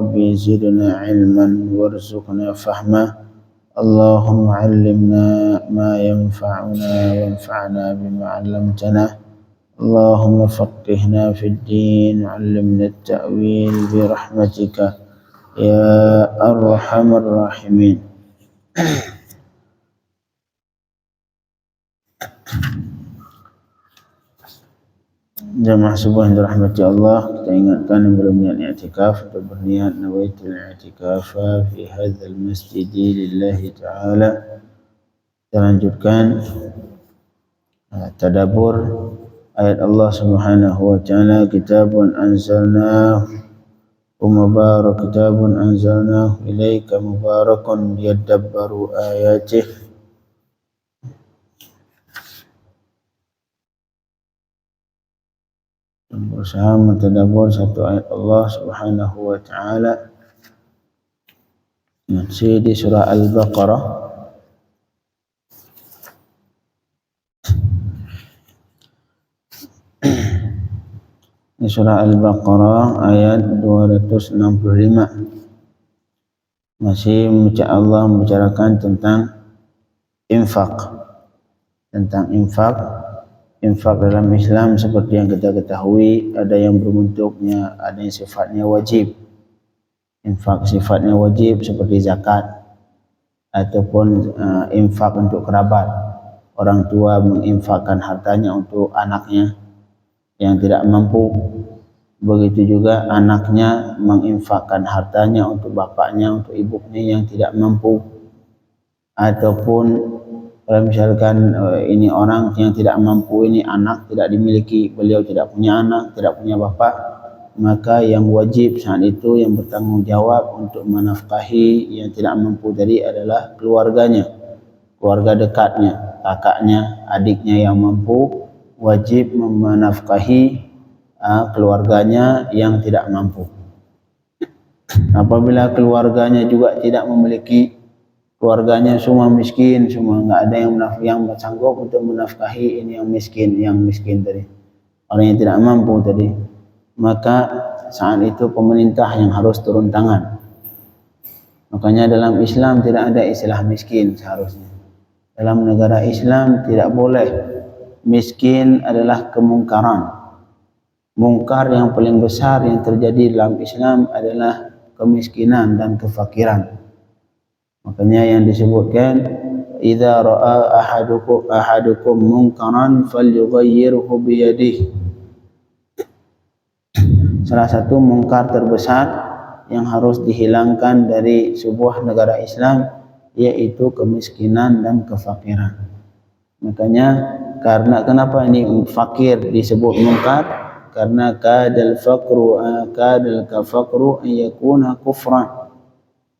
ربي زدنا علما وارزقنا فهما اللهم علمنا ما ينفعنا وانفعنا بما علمتنا اللهم فقهنا في الدين وعلمنا التأويل برحمتك يا أرحم الراحمين. Jamaah subuh yang dirahmati Allah, kita ingatkan yang belum niat i'tikaf untuk berniat nawaitul i'tikaf fi hadzal masjid lillahi ta'ala. Kita lanjutkan tadabbur ayat Allah Subhanahu wa taala, kitabun anzalnahu ilaika mubarakun liyadabbaru ayatih. Berusaha mentadabbur satu ayat Allah Subhanahu wa taala masih di surah Al-Baqarah di surah Al-Baqarah ayat 265 masih Allah membicarakan tentang infak dalam Islam. Seperti yang kita ketahui, ada yang berbentuknya, ada yang sifatnya wajib. Infak sifatnya wajib seperti zakat, ataupun infak untuk kerabat. Orang tua menginfakkan hartanya untuk anaknya yang tidak mampu. Begitu juga anaknya menginfakkan hartanya untuk bapaknya, untuk ibunya yang tidak mampu. Ataupun kalau misalkan ini orang yang tidak mampu, ini anak tidak dimiliki, beliau tidak punya anak, tidak punya bapak, maka yang wajib saat itu, yang bertanggung jawab untuk menafkahi yang tidak mampu tadi adalah keluarganya, keluarga dekatnya, kakaknya, adiknya yang mampu, wajib menafkahi keluarganya yang tidak mampu. Apabila keluarganya juga tidak memiliki, keluarganya semua miskin, semua nggak ada yang sanggup untuk menafkahi ini yang miskin tadi, orang yang tidak mampu tadi, maka saat itu pemerintah yang harus turun tangan. Makanya dalam Islam tidak ada istilah miskin seharusnya. Dalam negara Islam tidak boleh. Miskin adalah kemungkaran. Mungkar yang paling besar yang terjadi dalam Islam adalah kemiskinan dan kefakiran. Makanya yang disebutkan, idza ra'a ahadukum munkaran falyughayyirhu biyadihi. Salah satu mungkar terbesar yang harus dihilangkan dari sebuah negara Islam yaitu kemiskinan dan kefakiran. Makanya kenapa ini fakir disebut mungkar? Karena kadal kafaqru an yakuna kufran.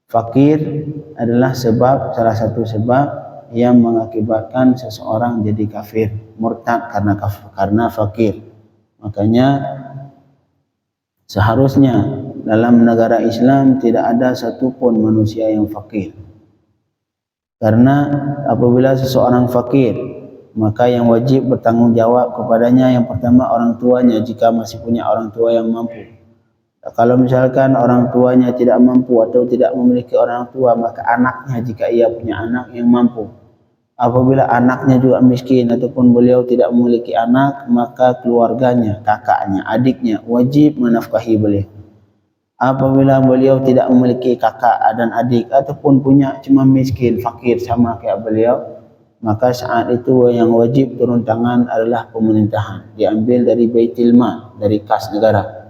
Fakir adalah salah satu sebab yang mengakibatkan seseorang jadi kafir, murtad karena fakir. Makanya seharusnya dalam negara Islam tidak ada satupun manusia yang fakir. Karena apabila seseorang fakir, maka yang wajib bertanggung jawab kepadanya yang pertama orang tuanya jika masih punya orang tua yang mampu. Kalau misalkan orang tuanya tidak mampu atau tidak memiliki orang tua, maka anaknya jika ia punya anak yang mampu. Apabila anaknya juga miskin ataupun beliau tidak memiliki anak, maka keluarganya, kakaknya, adiknya wajib menafkahi beliau. Apabila beliau tidak memiliki kakak dan adik ataupun punya cuma miskin, fakir sama kayak beliau, maka saat itu yang wajib turun tangan adalah pemerintahan. Diambil dari Baitul Mal, dari kas negara.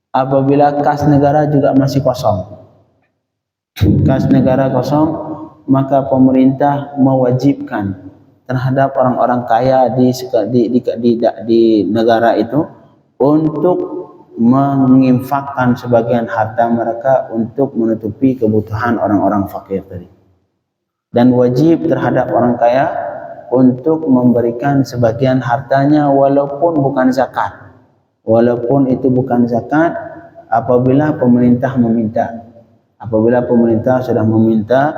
Apabila kas negara juga masih kosong, maka pemerintah mewajibkan terhadap orang-orang kaya di negara itu untuk menginfakkan sebagian harta mereka untuk menutupi kebutuhan orang-orang fakir tadi. Dan wajib terhadap orang kaya untuk memberikan sebagian hartanya walaupun bukan zakat. Walaupun itu bukan zakat, apabila pemerintah sudah meminta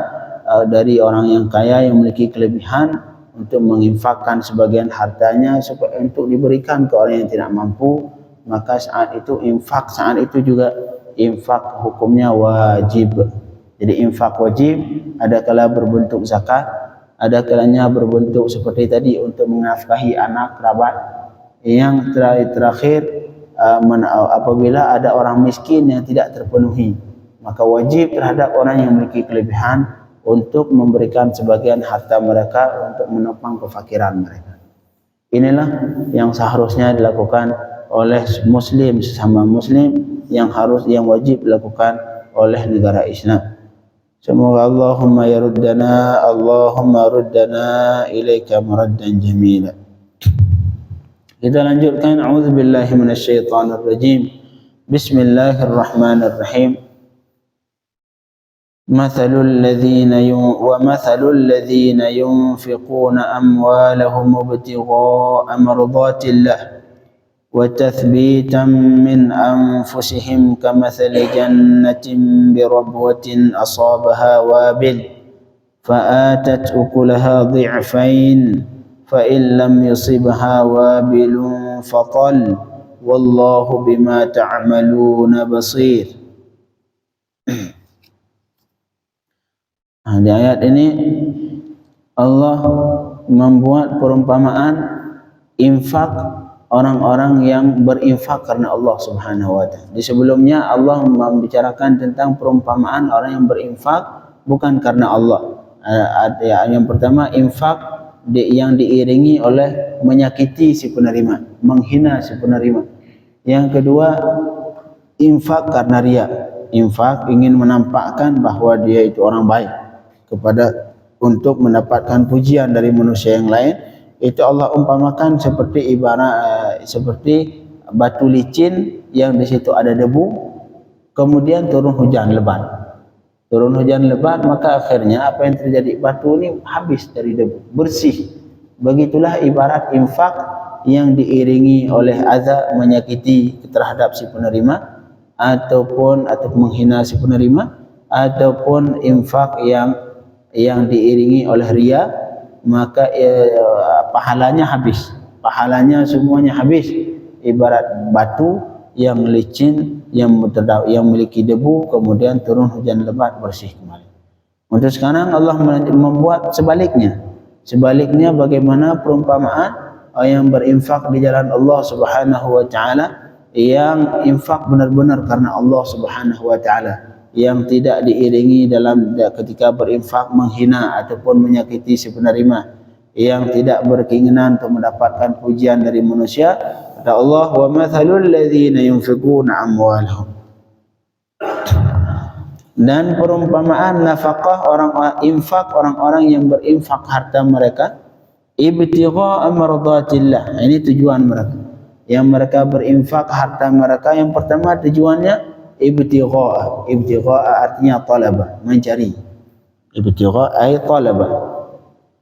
dari orang yang kaya yang memiliki kelebihan untuk menginfakkan sebagian hartanya supaya untuk diberikan ke orang yang tidak mampu, maka saat itu infak saat itu juga infak hukumnya wajib. Jadi infak wajib ada kala berbentuk zakat, ada kalanya berbentuk seperti tadi untuk menafkahi anak kerabat. Yang terakhir apabila ada orang miskin yang tidak terpenuhi, maka wajib terhadap orang yang memiliki kelebihan untuk memberikan sebagian harta mereka untuk menopang kefakiran mereka. Inilah yang seharusnya dilakukan oleh muslim sesama muslim, yang wajib dilakukan oleh negara Islam. Semoga Allahumma ruddana ilaika maraddan jamila. Kita lanjutkan. A'udzubillahi minasyaitonir rajim. Bismillahirrahmanirrahim. ومثل الذين ينفقون أموالهم ابتغاء مرضات الله وتثبيتا من أنفسهم كمثل جنة بربوة أصابها وابل فآتت أكلها ضعفين فإن لم يصبها وابل فطل والله بما تعملون بصير. Di ayat ini Allah membuat perumpamaan infak orang-orang yang berinfak karena Allah Subhanahu wa taala. Di sebelumnya Allah membicarakan tentang perumpamaan orang yang berinfak bukan karena Allah. Yang pertama, infak yang diiringi oleh menyakiti si penerima, menghina si penerima. Yang kedua, infak karena riya. Infak ingin menampakkan bahwa dia itu orang baik, untuk mendapatkan pujian dari manusia yang lain. Itu Allah umpamakan seperti seperti batu licin yang di situ ada debu, kemudian turun hujan lebat. Maka akhirnya apa yang terjadi? Batu ini habis dari debu, bersih. Begitulah ibarat infak yang diiringi oleh adza, menyakiti terhadap si penerima, ataupun menghina si penerima, ataupun infak yang diiringi oleh riya, maka pahalanya habis. Pahalanya semuanya habis. Ibarat batu yang licin, yang memiliki debu, kemudian turun hujan lebat, bersih kembali. Untuk sekarang Allah membuat sebaliknya. Sebaliknya, bagaimana perumpamaan yang berinfak di jalan Allah Subhanahu wa taala, yang infak benar-benar karena Allah Subhanahu wa taala, yang tidak diiringi dalam ketika berinfak menghina ataupun menyakiti si penerima, yang tidak berkeinginan untuk mendapatkan pujian dari manusia. Kata Allah, wa mathalul ladzina yunfiquna amwalahum. Dan perumpamaan nafkah orang-orang yang berinfak harta mereka, ibtigha'a mardatillah. Ini tujuan mereka. Yang mereka berinfak harta mereka, yang pertama tujuannya ibtigha'a. Ibtigha'a artinya talaba, mencari. Ibtigha'a ay talaba.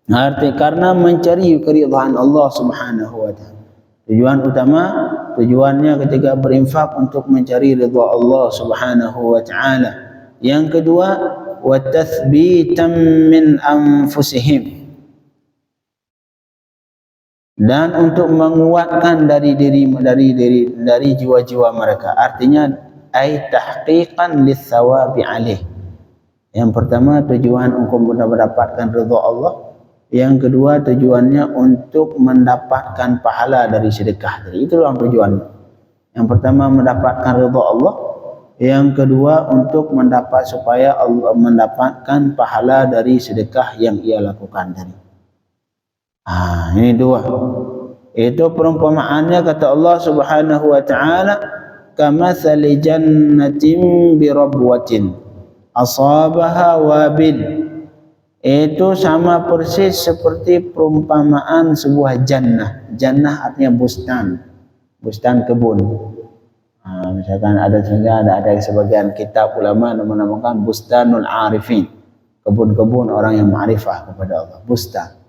Arti karena mencari keridhaan Allah Subhanahu wa taala. Tujuannya ketika berinfak untuk mencari ridha Allah Subhanahu wa taala. Yang kedua, wa tathbitan min anfusihim. Dan untuk menguatkan dari jiwa-jiwa mereka. Artinya ay tahqiqan lis-sawabi alaih. Yang pertama, tujuan untuk mendapatkan ridha Allah. Yang kedua, tujuannya untuk mendapatkan pahala dari sedekah. Jadi itulah tujuannya. Yang pertama, mendapatkan ridha Allah. Yang kedua, untuk supaya Allah mendapatkan pahala dari sedekah yang ia lakukan tadi. Ini dua. Itu perumpamaannya, kata Allah Subhanahu wa taala, kamatsali jannatin bi rabwatin asabaha wabil. Itu sama persis seperti perumpamaan sebuah jannah. Jannah artinya bustan kebun. Misalkan ada sebagian kitab ulama menamakan bustanul arifin, kebun-kebun orang yang ma'rifah kepada Allah. Bustan.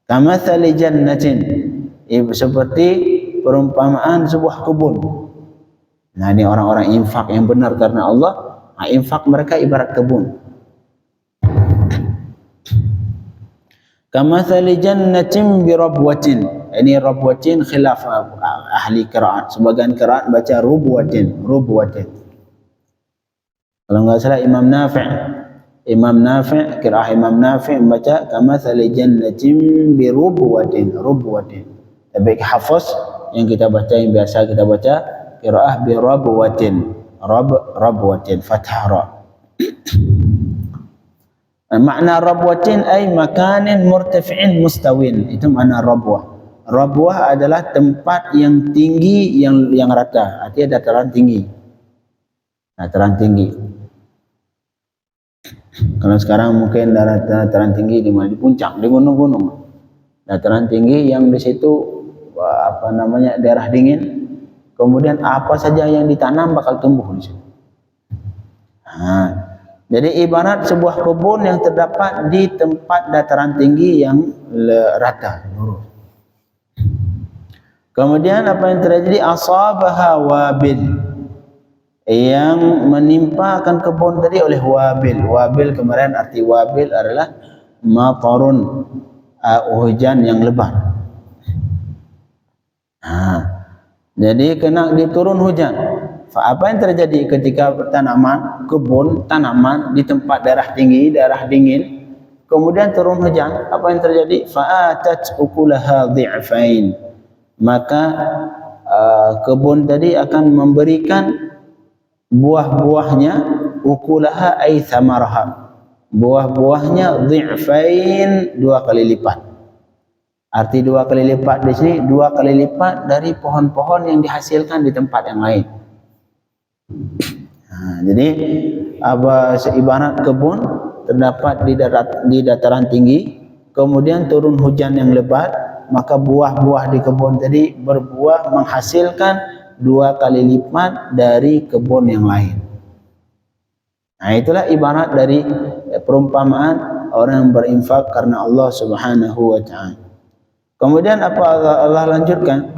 Kamatsali jannatin, seperti perumpamaan sebuah kebun. Nah, ini orang-orang infak yang benar karena Allah. Infak mereka ibarat kebun. Kamatsali jannatin bi rabwatin. Ini rabwatin khilaf ahli qiraat. Sebagian qiraat baca rubwatin. Kalau enggak salah Imam Nafi' qiraah Imam Nafi' membaca kamatsali jannatin birubwatin, rubwatin. Tapi hafaz yang kita baca, yang biasa kita baca qiraah birubwatin, rabwatin fathah ra. Makna rabwatin ay makanin murtafi'in mustawin. Itu makna rabwah. Rabwah adalah tempat yang tinggi, yang rata, artinya dataran tinggi. Dataran tinggi. Kalau sekarang mungkin dataran tinggi di mana? Di puncak, di gunung-gunung. Dataran tinggi yang di situ apa namanya, daerah dingin. Kemudian apa saja yang ditanam bakal tumbuh di situ. Jadi ibarat sebuah kebun yang terdapat di tempat dataran tinggi yang rata, lurus. Kemudian apa yang terjadi? Asabaha wabil, yang menimpa akan kebun tadi oleh wabil. Wabil kemarin arti wabil adalah matarun, hujan yang lebat. Jadi kena diturun hujan. Apa yang terjadi ketika tanaman, kebun, tanaman di tempat daerah tinggi, daerah dingin, kemudian turun hujan, apa yang terjadi? Fa'atat ukulaha dhi'fain. Maka kebun tadi akan memberikan buah-buahnya, ukulaha ay thamaraha, buah-buahnya dhi'fain, 2 kali lipat. Arti 2 kali lipat di sini 2 kali lipat dari pohon-pohon yang dihasilkan di tempat yang lain. Jadi ibarat kebun terdapat di dataran tinggi, kemudian turun hujan yang lebat, maka buah-buah di kebun tadi berbuah menghasilkan 2 kali lipat dari kebun yang lain. Itulah ibarat dari perumpamaan orang yang berinfak karena Allah Subhanahu wa ta'ala. Kemudian apa Allah lanjutkan?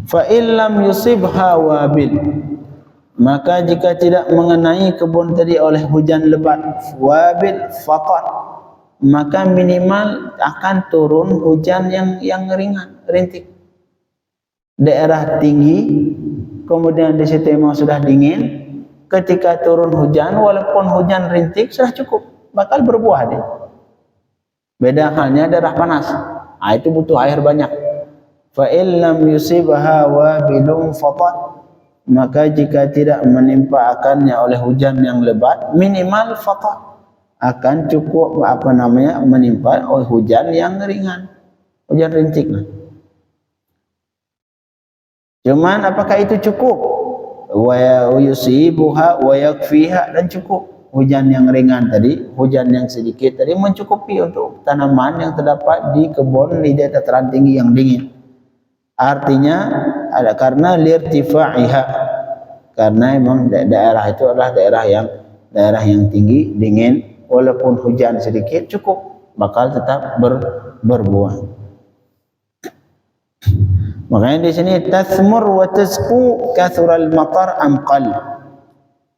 Fa illam yusibha wabil, maka jika tidak mengenai kebun tadi oleh hujan lebat, wabil faqat, maka minimal akan turun hujan yang ringan, rintik. Daerah tinggi, kemudian di situ memang sudah dingin, ketika turun hujan, walaupun hujan rintik sudah cukup, bakal berbuah dia. Beda halnya daerah panas, itu butuh air banyak. Fa illam yusibha wabilun faqat, maka jika tidak menimpa akannya oleh hujan yang lebat, minimal faqat, akan cukup menimpa oleh hujan yang ringan, hujan rintik. Cuman apakah itu cukup? Wa yusibuha wa yakfiha, dan cukup hujan yang ringan tadi, hujan yang sedikit tadi mencukupi untuk tanaman yang terdapat di kebun di dataran tinggi yang dingin. Artinya ada karena lirtifaiha, karena memang daerah itu adalah daerah yang tinggi, dingin, walaupun hujan sedikit cukup, bakal tetap berbuah. Makanya di sini tasmur wa tasqu kathural matar amqal.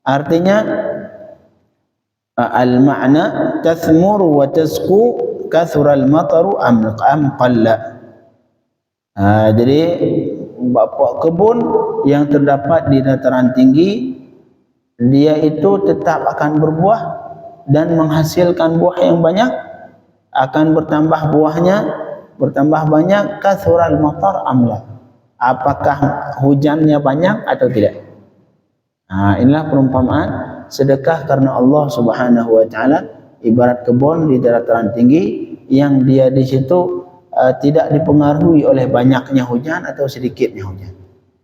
Artinya al-ma'na tasmur wa tasqu kathural mataru amqalla. Jadi kebun yang terdapat di dataran tinggi, dia itu tetap akan berbuah dan menghasilkan buah yang banyak, akan bertambah buahnya, bertambah banyak. Kathural matar amla, apakah hujannya banyak atau tidak. Inilah perumpamaan sedekah karena Allah Subhanahu wa ta'ala, ibarat kebun di dataran tinggi yang dia di situ tidak dipengaruhi oleh banyaknya hujan atau sedikitnya hujan.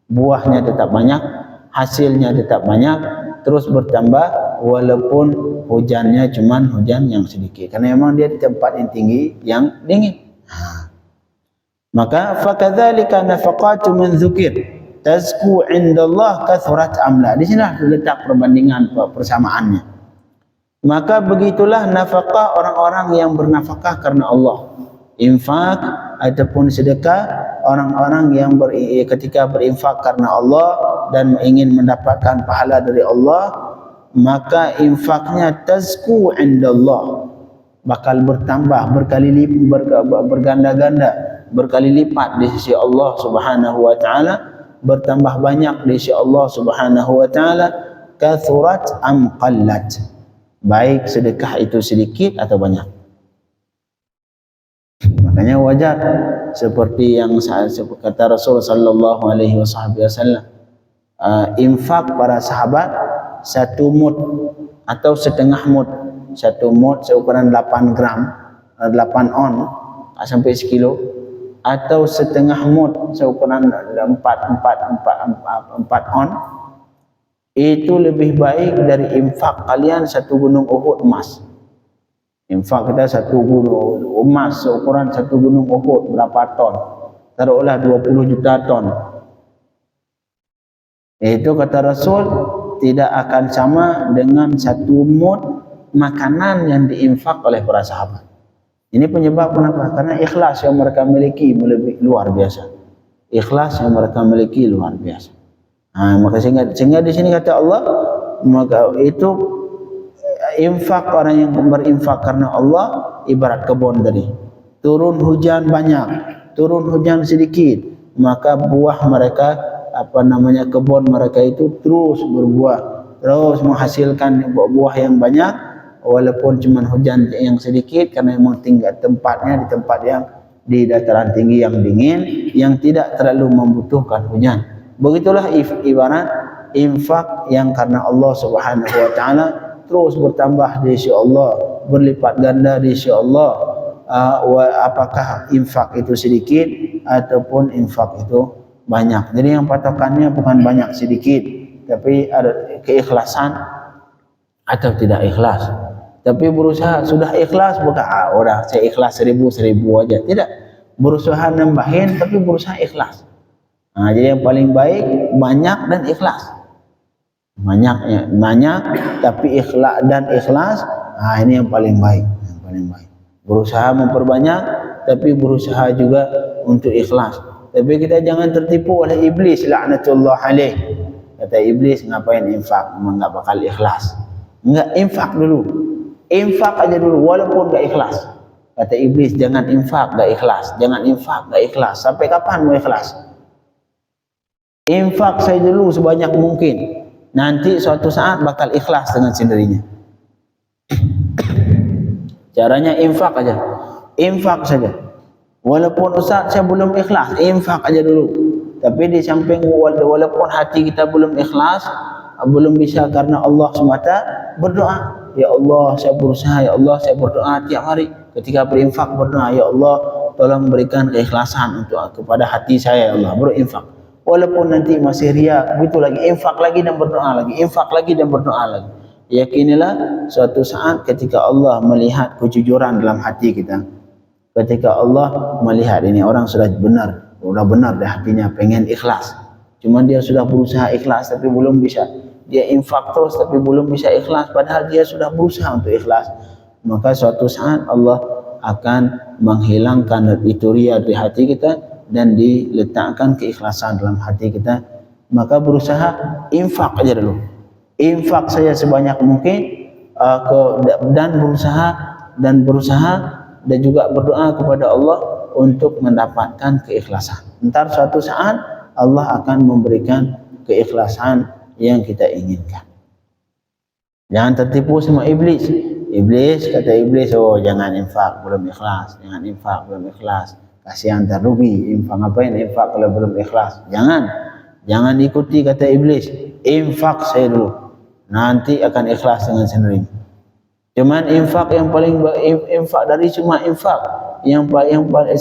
Buahnya tetap banyak, hasilnya tetap banyak, terus bertambah walaupun hujannya cuman hujan yang sedikit. Karena memang dia di tempat yang tinggi, yang dingin. Maka fakadzalika nafaqatu man dzukir tazku indallah kathurat amla. Di sinilah terletak perbandingan, persamaannya. Maka begitulah nafkah orang-orang yang bernafkah karena Allah. Infak ataupun sedekah orang-orang yang ketika berinfak karena Allah dan ingin mendapatkan pahala dari Allah, maka infaknya tazku indallah, bakal bertambah berganda-ganda, berkali lipat di sisi Allah Subhanahu wa ta'ala, bertambah banyak di sisi Allah Subhanahu wa ta'ala. kathurat am qallat, baik sedekah itu sedikit atau banyak. Makanya wajar seperti yang kata Rasul sallallahu alaihi wasallam, infak para sahabat 1 mud atau setengah mud. 1 mud seukuran 8 gram, 8 on sampai sekilo, atau setengah mud seukuran 4 on, itu lebih baik dari infak kalian 1 gunung Uhud emas. Infak kita 1 gunung emas seukuran 1 gunung Uhud berapa ton? Taruhlah 20 juta ton. Itu kata Rasul tidak akan sama dengan 1 mud makanan yang diinfak oleh para sahabat. Ini penyebab kenapa? Karena ikhlas yang mereka miliki lebih luar biasa. Ikhlas yang mereka miliki luar biasa. Maka sehingga di sini kata Allah, maka itu infak, orang yang berinfak karena Allah ibarat kebun tadi. Turun hujan banyak, turun hujan sedikit, maka buah mereka, kebun mereka itu terus berbuah, terus menghasilkan buah yang banyak, walaupun cuma hujan yang sedikit, karena memang tinggal tempatnya di tempat yang di dataran tinggi yang dingin, yang tidak terlalu membutuhkan hujan. Begitulah ibarat infak yang karena Allah Subhanahu wa taala terus bertambah di sisi Allah, berlipat ganda di sisi Allah. Apakah infak itu sedikit ataupun infak itu banyak. Jadi yang patokannya bukan banyak sedikit, tapi ada keikhlasan atau tidak ikhlas. Tapi berusaha, sudah ikhlas bukan udah saya ikhlas 1000 aja, tidak, berusaha nambahin tapi berusaha ikhlas. Jadi yang paling baik banyak dan ikhlas. Banyak tapi ikhlas dan ikhlas, ini yang paling baik, yang paling baik. Berusaha memperbanyak tapi berusaha juga untuk ikhlas. Tapi kita jangan tertipu oleh iblis, laknatullah alaih. Kata iblis, ngapain infak, memang enggak bakal ikhlas. Enggak, infak dulu. Infak aja dulu walaupun enggak ikhlas. Kata iblis, jangan infak enggak ikhlas, jangan infak enggak ikhlas. Sampai kapan mau ikhlas? Infak saya dulu sebanyak mungkin. Nanti suatu saat bakal ikhlas dengan sendirinya. Caranya infak aja. Infak saja. Walaupun Ustaz saya belum ikhlas, infak aja dulu. Tapi di samping walaupun hati kita belum ikhlas, belum bisa karena Allah semata, berdoa. Ya Allah, saya berusaha, ya Allah, saya berdoa tiap hari. Ketika berinfak berdoa, ya Allah, tolong berikan keikhlasan kepada hati saya, ya Allah, berinfak. Walaupun nanti masih riya, begitu lagi, infak lagi dan berdoa lagi, infak lagi dan berdoa lagi. Yakinilah suatu saat ketika Allah melihat kejujuran dalam hati kita, ketika Allah melihat ini orang sudah benar di hatinya, pengen ikhlas, cuma dia sudah berusaha ikhlas tapi belum bisa, dia infak terus tapi belum bisa ikhlas, padahal dia sudah berusaha untuk ikhlas, maka suatu saat Allah akan menghilangkan itu riya di hati kita dan diletakkan keikhlasan dalam hati kita. Maka berusaha infak aja dulu, infak saya sebanyak mungkin, dan berusaha dan juga berdoa kepada Allah untuk mendapatkan keikhlasan. Entar suatu saat Allah akan memberikan keikhlasan yang kita inginkan. Jangan tertipu sama iblis. Kata iblis, oh jangan infak belum ikhlas, jangan infak belum ikhlas, kasihan terrugi, infak ngapain infak kalau belum ikhlas. Jangan ikuti kata iblis. Infak saya dulu, nanti akan ikhlas dengan sendirinya. Cuman infak yang paling infak dari semua infak yang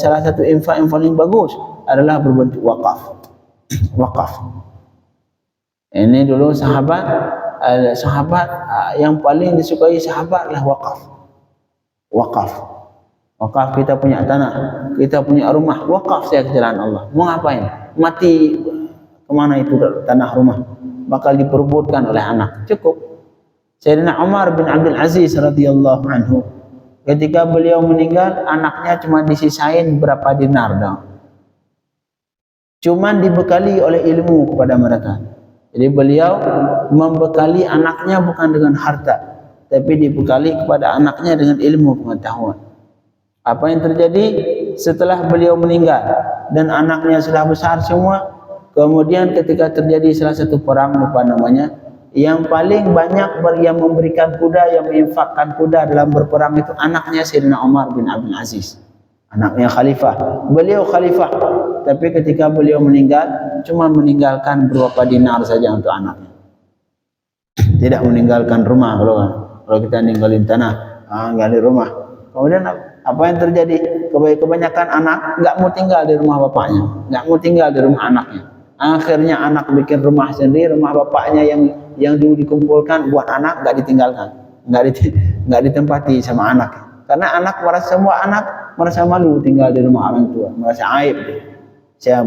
salah satu infak yang paling bagus adalah berbentuk wakaf. Ini dulu sahabat yang paling disukai sahabat adalah wakaf. Kita punya tanah, kita punya rumah, wakaf saya ke jalan Allah. Mau ngapain? Mati kemana itu tanah rumah? Bakal diperebutkan oleh anak. Cukup. Sayyidina Umar bin Abdul Aziz radhiyallahu anhu, ketika beliau meninggal, anaknya cuma disisain berapa dinar dong. Cuman dibekali oleh ilmu kepada mereka. Jadi beliau membekali anaknya bukan dengan harta, tapi dibekali kepada anaknya dengan ilmu pengetahuan. Apa yang terjadi setelah beliau meninggal dan anaknya sudah besar semua, kemudian ketika terjadi salah satu perang, lupa namanya, Yang paling banyak yang memberikan kuda, yang menginfakkan kuda dalam berperang itu anaknya Sayyidina Umar bin Abdul Aziz. Anaknya khalifah. Beliau khalifah, tapi ketika beliau meninggal, cuma meninggalkan beberapa dinar saja untuk anaknya. Tidak meninggalkan rumah. Kalau kita ninggalin tanah, ninggalin rumah. Kemudian apa yang terjadi? Kebanyakan anak nggak mau tinggal di rumah bapaknya, nggak mau tinggal di rumah anaknya. Akhirnya anak bikin rumah sendiri, rumah bapaknya yang dulu dikumpulkan buat anak nggak ditinggalkan, nggak ditempati sama anak. Karena semua anak merasa malu tinggal di rumah orang tua, merasa aib.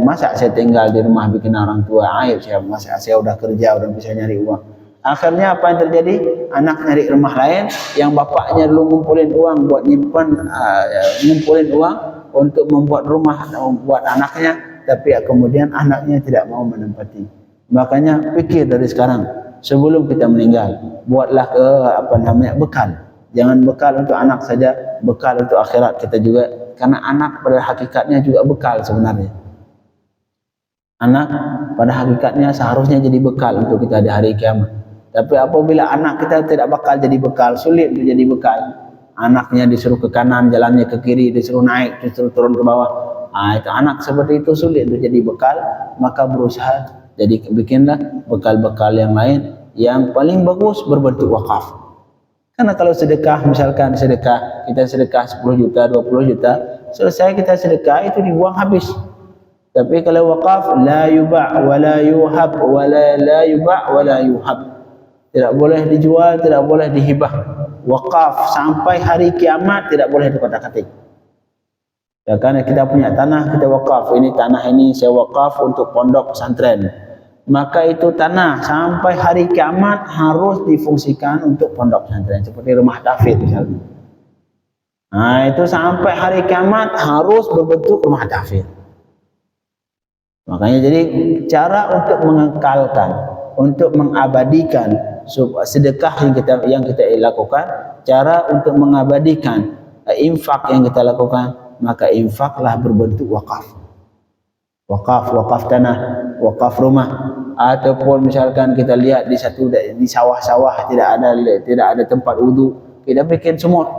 Masa saya tinggal di rumah bikin orang tua aib? Saya udah kerja, udah bisa nyari uang. Akhirnya apa yang terjadi? Anak nyari rumah lain yang bapaknya dulu ngumpulin uang buat ngumpulin uang untuk membuat rumah buat anaknya, tapi kemudian anaknya tidak mau menempati. Makanya pikir dari sekarang, sebelum kita meninggal, buatlah bekal. Jangan bekal untuk anak saja, bekal untuk akhirat kita juga. Karena anak pada hakikatnya juga bekal sebenarnya. Anak pada hakikatnya seharusnya jadi bekal untuk kita di hari kiamat. Tapi apabila anak kita tidak bakal jadi bekal, sulit untuk jadi bekal. Anaknya disuruh ke kanan, jalannya ke kiri, disuruh naik, disuruh turun ke bawah. Itu anak seperti itu sulit untuk jadi bekal. Maka berusaha jadi bikinlah bekal-bekal yang lain yang paling bagus berbentuk wakaf. Karena kalau sedekah, misalkan kita sedekah 10 juta, 20 juta, selesai kita sedekah itu dibuang habis. Tapi kalau wakaf, la yuba' wa la yuhab wa la yuba' wa la yuhab. Tidak boleh dijual, tidak boleh dihibah. Wakaf sampai hari kiamat tidak boleh dikotak-katik. Ya, karena kita punya tanah, kita wakaf. Ini tanah ini saya wakaf untuk pondok pesantren. Maka itu tanah sampai hari kiamat harus difungsikan untuk pondok pesantren. Seperti rumah tahfidz misalnya. Itu sampai hari kiamat harus berbentuk rumah tahfidz. Makanya jadi cara untuk mengekalkan, untuk mengabadikan sedekah yang kita lakukan, cara untuk mengabadikan infak yang kita lakukan, maka infaklah berbentuk wakaf. Wakaf tanah, wakaf rumah, ataupun misalkan kita lihat di sawah-sawah tidak ada tempat wudu, kita bikin sumur.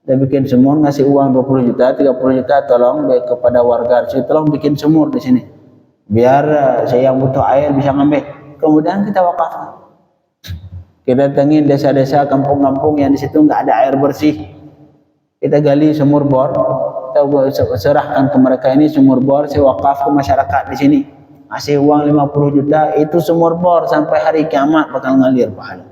Kita bikin sumur, ngasih uang 20 juta, 30 juta, tolong kepada warga, tolong bikin sumur di sini. Biar saya yang butuh air bisa ngambil. Kemudian kita wakafkan. Kita datangin desa-desa, kampung-kampung yang di situ nggak ada air bersih. Kita gali sumur bor, kita serahkan ke mereka ini sumur bor, saya wakaf ke masyarakat di sini. Kasih uang 50 juta, itu sumur bor sampai hari kiamat bakal ngalir pahala.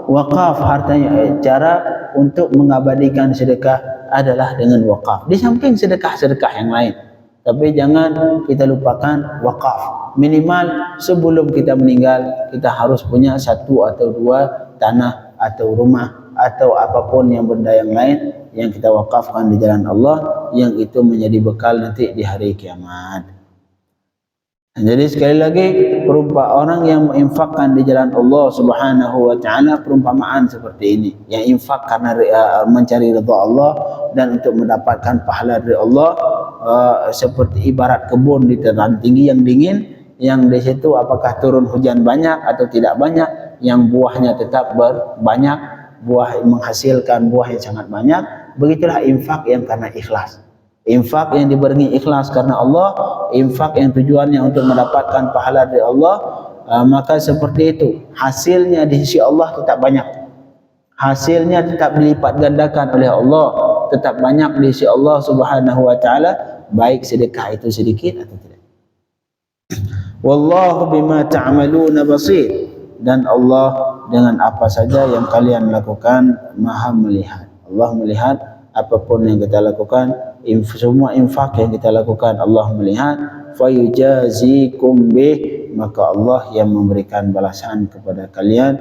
Wakaf hartanya, cara untuk mengabadikan sedekah adalah dengan wakaf. Di samping sedekah-sedekah yang lain. Tapi jangan kita lupakan wakaf. Minimal sebelum kita meninggal, kita harus punya 1 atau 2 tanah atau rumah atau apapun yang benda yang lain yang kita wakafkan di jalan Allah, yang itu menjadi bekal nanti di hari kiamat. Jadi sekali lagi, orang yang menginfakkan di jalan Allah Subhanahu wa taala, perumpamaan seperti ini. Yang infak karena mencari ridha Allah dan untuk mendapatkan pahala dari Allah, seperti ibarat kebun di dataran tinggi yang dingin, yang di situ apakah turun hujan banyak atau tidak banyak, yang buahnya tetap banyak, menghasilkan buah yang sangat banyak. Begitulah infak yang karena ikhlas. Infak yang diberi ikhlas karena Allah, infak yang tujuannya untuk mendapatkan pahala dari Allah, maka seperti itu hasilnya di sisi Allah tetap banyak, hasilnya tetap dilipat gandakan oleh Allah, tetap banyak di sisi Allah Subhanahu wa taala, baik sedekah itu sedikit atau tidak. Wallahu bima ta'maluna basir, dan Allah dengan apa saja yang kalian lakukan Maha melihat. Allah melihat apapun yang kita lakukan, semua infak yang kita lakukan Allah melihat. Fayujazikum bih, maka Allah yang memberikan balasan kepada kalian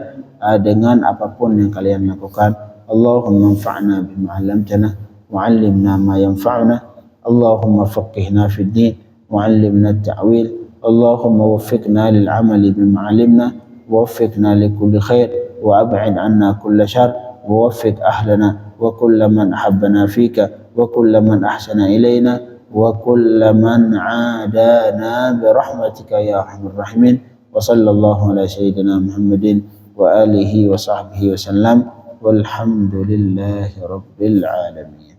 dengan apapun yang kalian lakukan. Allahumma anfa'na bima 'allamtana wa 'allimna ma yanfa'una. Allahumma faqihna fid din wa 'allimna at-ta'wil. Allahumma waffiqna lil 'amali bima 'allimna wa waffiqna li kulli khair wa ab'id 'anna kulla syarr wa waffiq ahlana wa kulla man ahabbana fika wa kulla man ahsana ilayna وكل من عادانا برحمتك يا أرحم الراحمين. وصلى الله على سيدنا محمد وآله وصحبه وسلم والحمد لله رب العالمين.